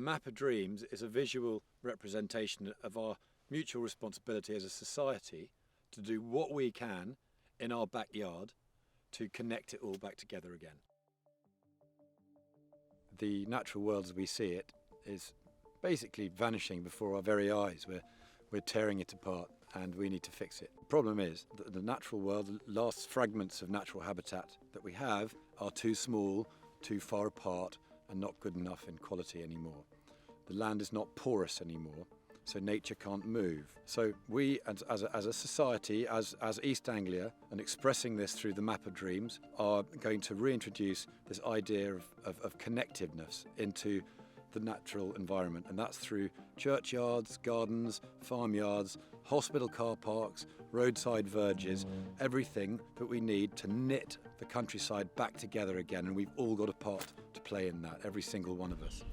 map of dreams is a visual representation of our mutual responsibility as a society to do what we can in our backyard to connect it all back together again. The natural world as we see it is basically vanishing before our very eyes. We're tearing it apart and we need to fix it. The problem is that the natural world, the last fragments of natural habitat that we have are too small, too far apart and not good enough in quality anymore. The land is not porous anymore, so nature can't move. So we as a society, as East Anglia, and expressing this through the map of dreams, are going to reintroduce this idea of connectiveness into the natural environment, and that's through churchyards, gardens, farmyards, hospital car parks, roadside verges, everything that we need to knit the countryside back together again, and we've all got a part to play in that, every single one of us.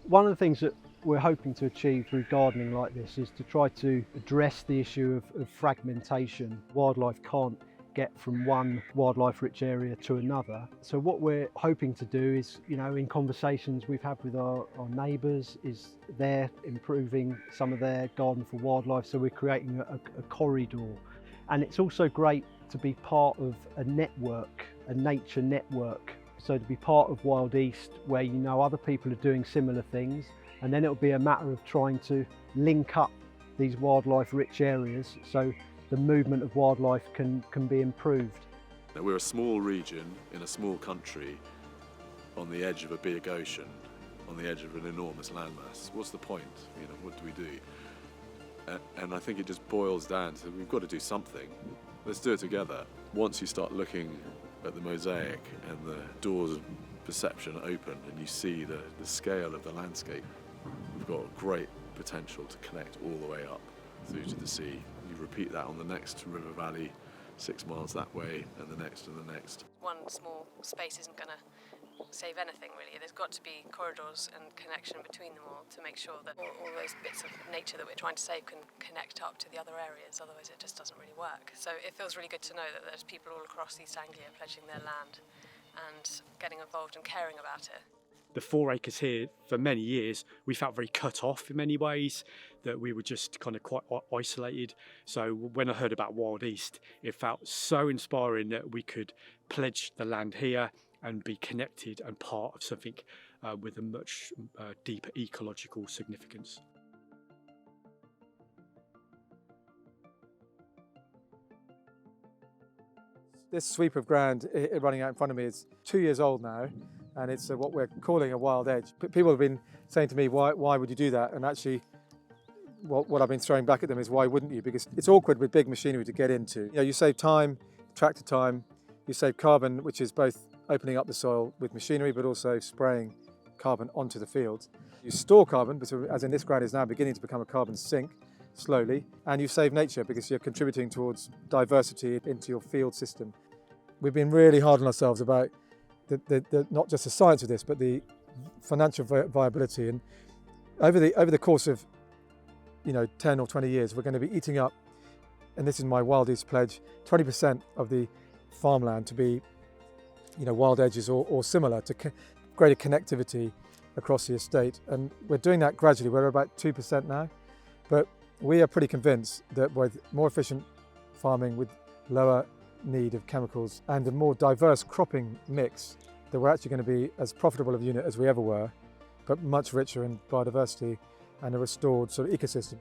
One of the things that we're hoping to achieve through gardening like this is to try to address the issue of fragmentation. Wildlife can't get from one wildlife rich area to another. So what we're hoping to do is, in conversations we've had with our neighbours, is they're improving some of their garden for wildlife, so we're creating a corridor. And it's also great to be part of a network, a nature network. So to be part of WildEast, where other people are doing similar things, and then it'll be a matter of trying to link up these wildlife rich areas so the movement of wildlife can be improved. Now, we're a small region in a small country on the edge of a big ocean, on the edge of an enormous landmass. What's the point? What do we do? And I think it just boils down to we've got to do something. Let's do it together. Once you start looking at the mosaic and the doors of perception open and you see the scale of the landscape, we've got great potential to connect all the way up through to the sea. You repeat that on the next river valley, 6 miles that way, and the next and the next. One small space isn't going to save anything really. There's got to be corridors and connection between them all to make sure that all those bits of nature that we're trying to save can connect up to the other areas, otherwise it just doesn't really work. So it feels really good to know that there's people all across East Anglia pledging their land and getting involved and caring about it. The 4 acres here, for many years, we felt very cut off in many ways, that we were just kind of quite isolated. So when I heard about WildEast, it felt so inspiring that we could pledge the land here and be connected and part of something with a much deeper ecological significance. This sweep of ground running out in front of me is 2 years old now, and it's what we're calling a wild edge. People have been saying to me, why would you do that? And actually, what I've been throwing back at them is, why wouldn't you? Because it's awkward with big machinery to get into. You save time, tractor time, you save carbon, which is both opening up the soil with machinery, but also spraying carbon onto the fields. You store carbon, as in this ground is now beginning to become a carbon sink, slowly, and you save nature because you're contributing towards diversity into your field system. We've been really hard on ourselves about not just the science of this, but the financial viability. And over the course of 10 or 20 years, we're going to be eating up, and this is my WildEast pledge, 20% of the farmland to be wild edges or similar, to greater connectivity across the estate. And we're doing that gradually. We're about 2% now, but we are pretty convinced that with more efficient farming, with lower need of chemicals and a more diverse cropping mix, that we're actually going to be as profitable of a unit as we ever were, but much richer in biodiversity and a restored sort of ecosystem.